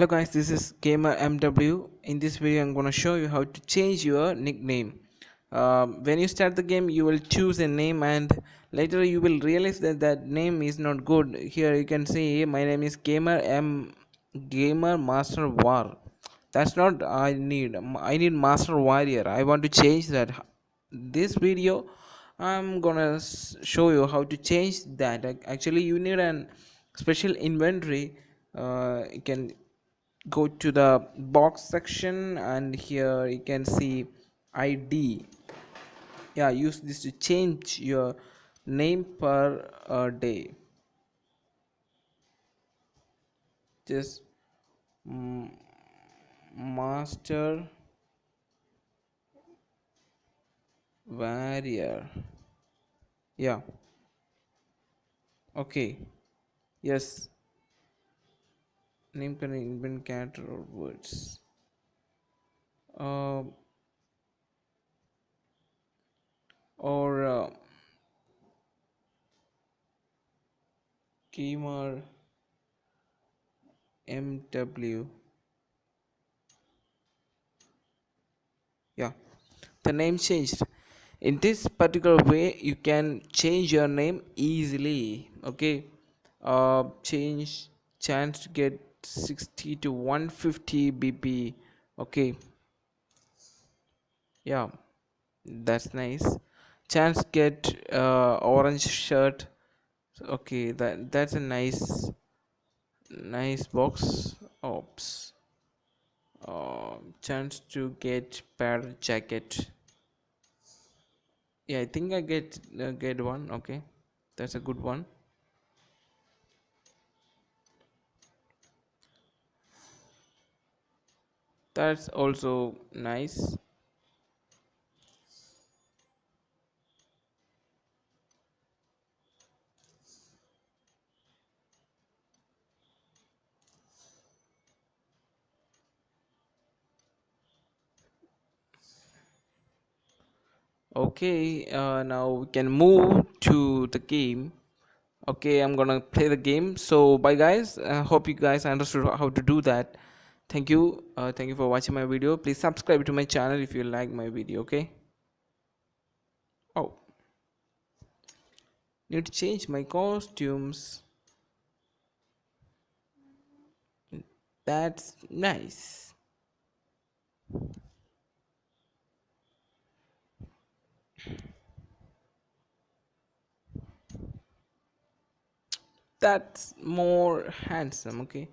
Hello guys, this is Gamer MW. In this video I'm gonna show you how to change your nickname. When you start the game you will choose a name and later you will realize that that name is not good. Here you can see my name is Gamer Master War. That's not I need Master Warrior. I want to change that. This video I'm gonna show you how to change that. Actually you need an special inventory. You can go to the box section and here you can see ID. Yeah, use this to change your name per day. Just mm, Master Warrior. Yeah, okay. Yes, name can invent character or words. uh, or Gamer MW. Yeah, the name changed. In this particular way you can change your name easily. Okay, change chance to get 60 to 150 BP. Okay, yeah, that's nice. Chance get orange shirt. Okay, that's a nice box. Oops. Chance to get pair jacket. Yeah, I think I get one. Okay, that's a good one. That's also nice. Okay, now we can move to the game. Okay, I'm gonna play the game. So bye guys, hope you guys understood how to do that. Thank you for watching my video. Please subscribe to my channel if you like my video. Okay. Oh, need to change my costumes. That's nice. That's more handsome. Okay.